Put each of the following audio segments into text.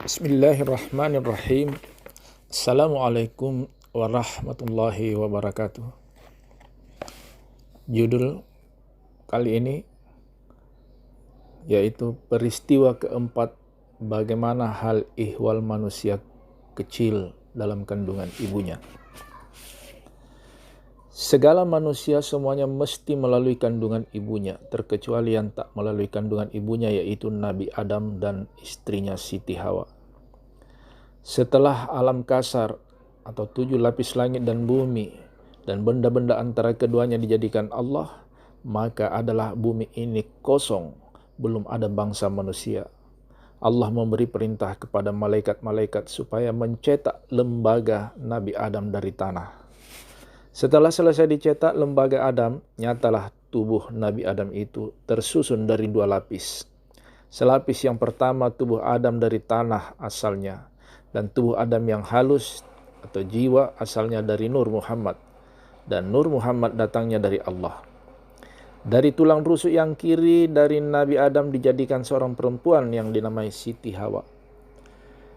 Bismillahirrahmanirrahim. Assalamualaikum warahmatullahi wabarakatuh. Judul kali ini yaitu peristiwa keempat, bagaimana hal ihwal manusia kecil dalam kandungan ibunya. Segala manusia semuanya mesti melalui kandungan ibunya, terkecuali yang tak melalui kandungan ibunya, yaitu Nabi Adam dan istrinya Siti Hawa. Setelah alam kasar atau 7 lapis langit dan bumi dan benda-benda antara keduanya dijadikan Allah, maka adalah bumi ini kosong, belum ada bangsa manusia. Allah memberi perintah kepada malaikat-malaikat supaya mencetak lembaga Nabi Adam dari tanah. Setelah selesai dicetak lembaga Adam, nyatalah tubuh Nabi Adam itu tersusun dari 2 lapis. Selapis yang pertama tubuh Adam dari tanah asalnya, dan tubuh Adam yang halus atau jiwa asalnya dari Nur Muhammad, dan Nur Muhammad datangnya dari Allah. Dari tulang rusuk yang kiri dari Nabi Adam dijadikan seorang perempuan yang dinamai Siti Hawa.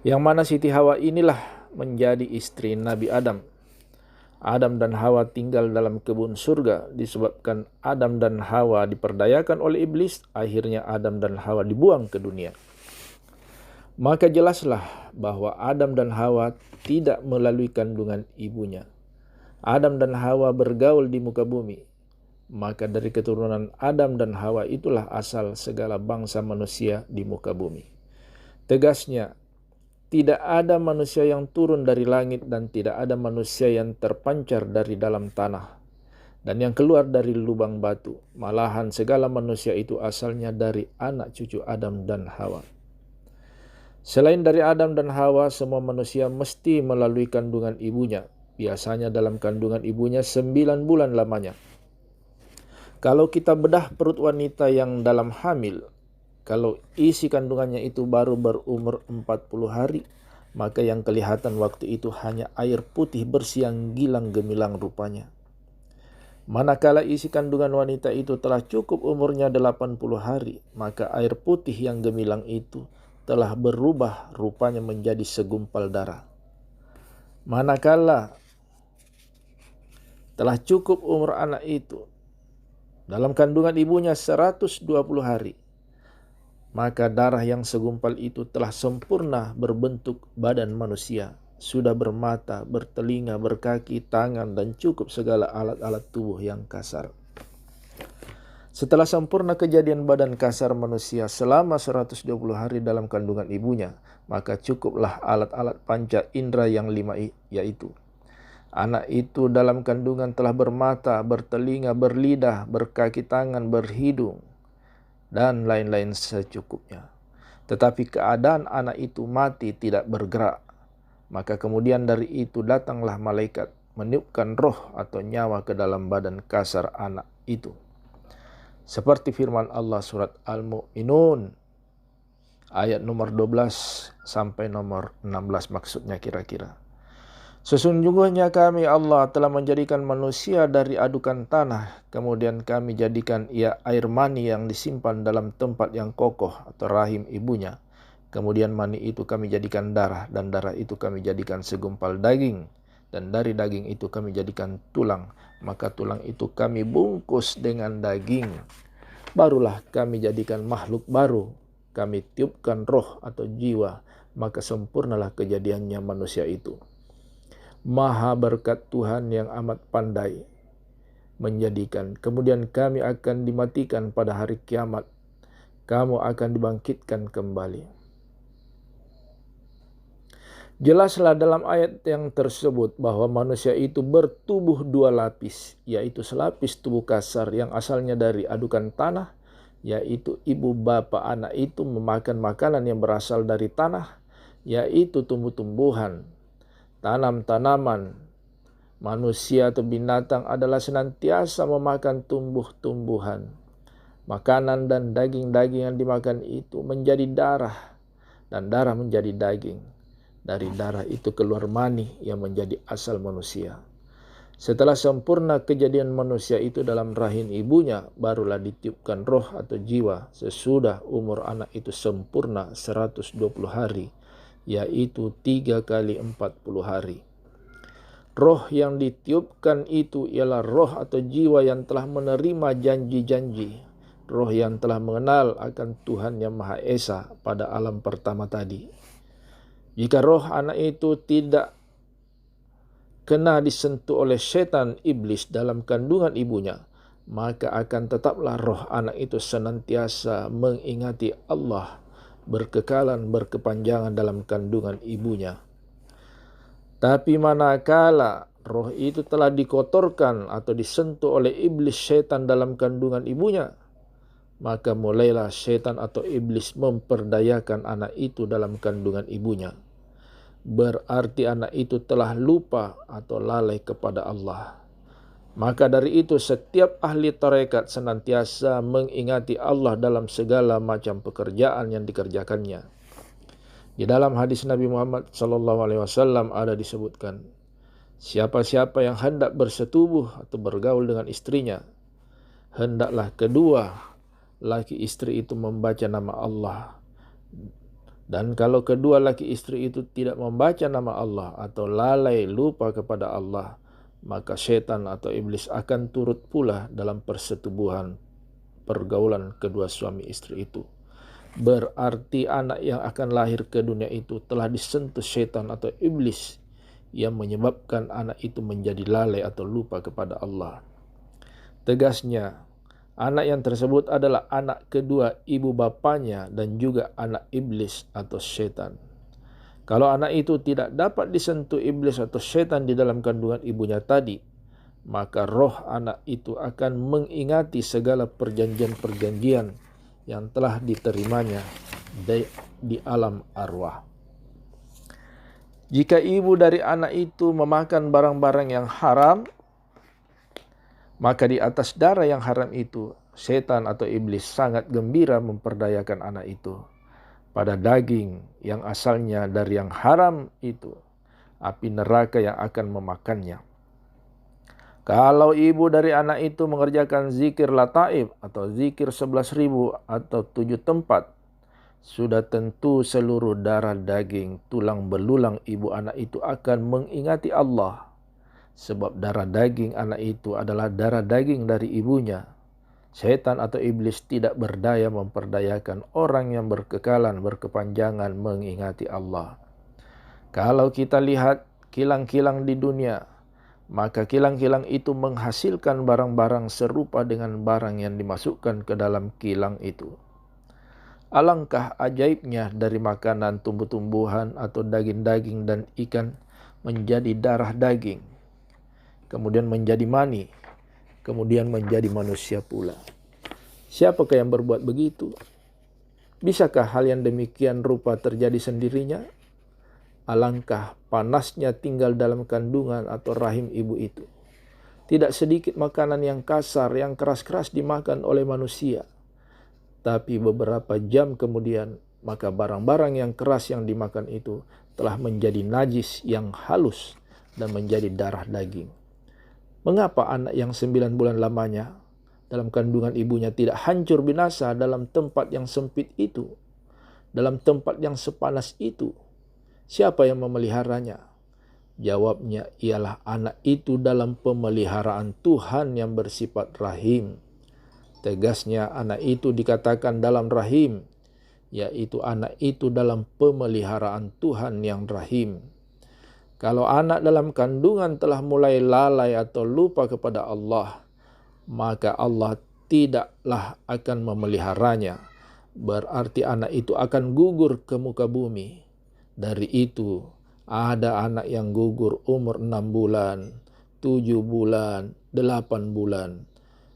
Yang mana Siti Hawa inilah menjadi istri Nabi Adam. Adam dan Hawa tinggal dalam kebun surga. Disebabkan Adam dan Hawa diperdayakan oleh iblis, akhirnya Adam dan Hawa dibuang ke dunia. Maka jelaslah bahwa Adam dan Hawa tidak melalui kandungan ibunya. Adam dan Hawa bergaul di muka bumi. Maka dari keturunan Adam dan Hawa itulah asal segala bangsa manusia di muka bumi. Tegasnya, tidak ada manusia yang turun dari langit dan tidak ada manusia yang terpancar dari dalam tanah dan yang keluar dari lubang batu. Malahan segala manusia itu asalnya dari anak cucu Adam dan Hawa. Selain dari Adam dan Hawa, semua manusia mesti melalui kandungan ibunya. Biasanya dalam kandungan ibunya 9 bulan lamanya. Kalau kita bedah perut wanita yang dalam hamil, kalau isi kandungannya itu baru berumur 40 hari, maka yang kelihatan waktu itu hanya air putih bersih yang gilang gemilang rupanya. Manakala isi kandungan wanita itu telah cukup umurnya 80 hari, maka air putih yang gemilang itu telah berubah rupanya menjadi segumpal darah. Manakala telah cukup umur anak itu dalam kandungan ibunya 120 hari, maka darah yang segumpal itu telah sempurna berbentuk badan manusia, sudah bermata, bertelinga, berkaki, tangan, dan cukup segala alat-alat tubuh yang kasar. Setelah sempurna kejadian badan kasar manusia selama 120 hari dalam kandungan ibunya, maka cukuplah alat-alat panca indera yang 5, yaitu anak itu dalam kandungan telah bermata, bertelinga, berlidah, berkaki tangan, berhidung, dan lain-lain secukupnya. Tetapi keadaan anak itu mati, tidak bergerak. Maka kemudian dari itu datanglah malaikat meniupkan roh atau nyawa ke dalam badan kasar anak itu. Seperti firman Allah surat Al-Mu'minun ayat nomor 12 sampai nomor 16 maksudnya kira-kira. Sesungguhnya kami Allah telah menjadikan manusia dari adukan tanah, kemudian kami jadikan ia air mani yang disimpan dalam tempat yang kokoh atau rahim ibunya. Kemudian mani itu kami jadikan darah, dan darah itu kami jadikan segumpal daging, dan dari daging itu kami jadikan tulang, maka tulang itu kami bungkus dengan daging. Barulah kami jadikan makhluk baru, kami tiupkan roh atau jiwa, maka sempurnalah kejadiannya manusia itu. Maha berkat Tuhan yang amat pandai menjadikan. Kemudian kami akan dimatikan pada hari kiamat. Kamu akan dibangkitkan kembali. Jelaslah dalam ayat yang tersebut bahwa manusia itu bertubuh 2 lapis, yaitu selapis tubuh kasar yang asalnya dari adukan tanah, yaitu ibu bapa anak itu memakan makanan yang berasal dari tanah, yaitu tumbuh-tumbuhan, tanam-tanaman. Manusia atau binatang adalah senantiasa memakan tumbuh-tumbuhan. Makanan dan daging-daging yang dimakan itu menjadi darah, dan darah menjadi daging. Dari darah itu keluar mani yang menjadi asal manusia. Setelah sempurna kejadian manusia itu dalam rahim ibunya, barulah ditiupkan roh atau jiwa sesudah umur anak itu sempurna 120 hari. yaitu 3 kali 40 hari. Roh yang ditiupkan itu ialah roh atau jiwa yang telah menerima janji-janji, roh yang telah mengenal akan Tuhan yang Maha Esa pada alam pertama tadi. Jika roh anak itu tidak kena disentuh oleh setan iblis dalam kandungan ibunya, maka akan tetaplah roh anak itu senantiasa mengingati Allah, berkekalan, berkepanjangan dalam kandungan ibunya. Tapi manakala roh itu telah dikotorkan atau disentuh oleh iblis setan dalam kandungan ibunya, maka mulailah setan atau iblis memperdayakan anak itu dalam kandungan ibunya. Berarti anak itu telah lupa atau lalai kepada Allah. Maka dari itu setiap ahli tarekat senantiasa mengingati Allah dalam segala macam pekerjaan yang dikerjakannya. Di dalam hadis Nabi Muhammad SAW ada disebutkan, siapa-siapa yang hendak bersetubuh atau bergaul dengan istrinya, hendaklah kedua laki istri itu membaca nama Allah. Dan kalau kedua laki istri itu tidak membaca nama Allah atau lalai lupa kepada Allah, maka setan atau iblis akan turut pula dalam persetubuhan pergaulan kedua suami istri itu. Berarti anak yang akan lahir ke dunia itu telah disentuh setan atau iblis yang menyebabkan anak itu menjadi lalai atau lupa kepada Allah. Tegasnya, anak yang tersebut adalah anak kedua ibu bapanya dan juga anak iblis atau setan. Kalau anak itu tidak dapat disentuh iblis atau setan di dalam kandungan ibunya tadi, maka roh anak itu akan mengingati segala perjanjian-perjanjian yang telah diterimanya di alam arwah. Jika ibu dari anak itu memakan barang-barang yang haram, maka di atas darah yang haram itu, setan atau iblis sangat gembira memperdayakan anak itu. Pada daging yang asalnya dari yang haram itu, api neraka yang akan memakannya. Kalau ibu dari anak itu mengerjakan zikir lataif atau zikir 11.000 atau 7 tempat, sudah tentu seluruh darah daging tulang belulang ibu anak itu akan mengingati Allah. Sebab darah daging anak itu adalah darah daging dari ibunya. Setan atau iblis tidak berdaya memperdayakan orang yang berkekalan, berkepanjangan mengingati Allah. Kalau kita lihat kilang-kilang di dunia, maka kilang-kilang itu menghasilkan barang-barang serupa dengan barang yang dimasukkan ke dalam kilang itu. Alangkah ajaibnya dari makanan tumbuh-tumbuhan atau daging-daging dan ikan menjadi darah daging, kemudian menjadi mani, kemudian menjadi manusia pula. Siapakah yang berbuat begitu? Bisakah hal yang demikian rupa terjadi sendirinya? Alangkah panasnya tinggal dalam kandungan atau rahim ibu itu. Tidak sedikit makanan yang kasar, yang keras-keras dimakan oleh manusia. Tapi beberapa jam kemudian, maka barang-barang yang keras yang dimakan itu telah menjadi najis yang halus dan menjadi darah daging. Mengapa anak yang 9 bulan lamanya dalam kandungan ibunya tidak hancur binasa dalam tempat yang sempit itu, dalam tempat yang sepanas itu? Siapa yang memeliharanya? Jawabnya ialah anak itu dalam pemeliharaan Tuhan yang bersifat rahim. Tegasnya anak itu dikatakan dalam rahim, yaitu anak itu dalam pemeliharaan Tuhan yang rahim. Kalau anak dalam kandungan telah mulai lalai atau lupa kepada Allah, maka Allah tidaklah akan memeliharanya. Berarti anak itu akan gugur ke muka bumi. Dari itu, ada anak yang gugur umur 6 bulan, 7 bulan, 8 bulan.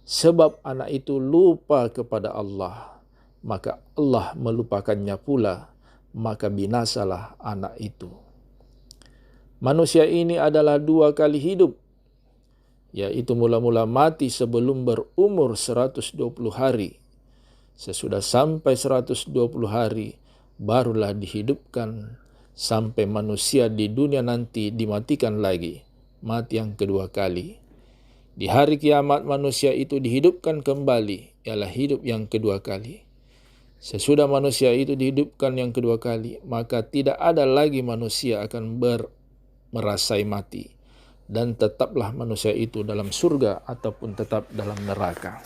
Sebab anak itu lupa kepada Allah, maka Allah melupakannya pula, maka binasalah anak itu. Manusia ini adalah 2 kali hidup, yaitu mula-mula mati sebelum berumur 120 hari. Sesudah sampai 120 hari, barulah dihidupkan sampai manusia di dunia nanti dimatikan lagi, mati yang kedua kali. Di hari kiamat manusia itu dihidupkan kembali, ialah hidup yang kedua kali. Sesudah manusia itu dihidupkan yang kedua kali, maka tidak ada lagi manusia akan merasai mati, dan tetaplah manusia itu dalam surga ataupun tetap dalam neraka.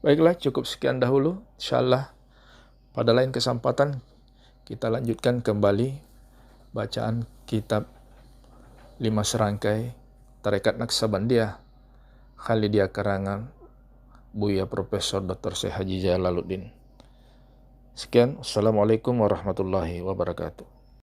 Baiklah, cukup sekian dahulu. Insyaallah pada lain kesempatan kita lanjutkan kembali bacaan kitab 5 serangkai Tarekat Naqsabandiyah Khalidiyah karangan Buya Profesor Dr. Syekh Haji Jalaluddin. Sekian, Assalamualaikum warahmatullahi wabarakatuh.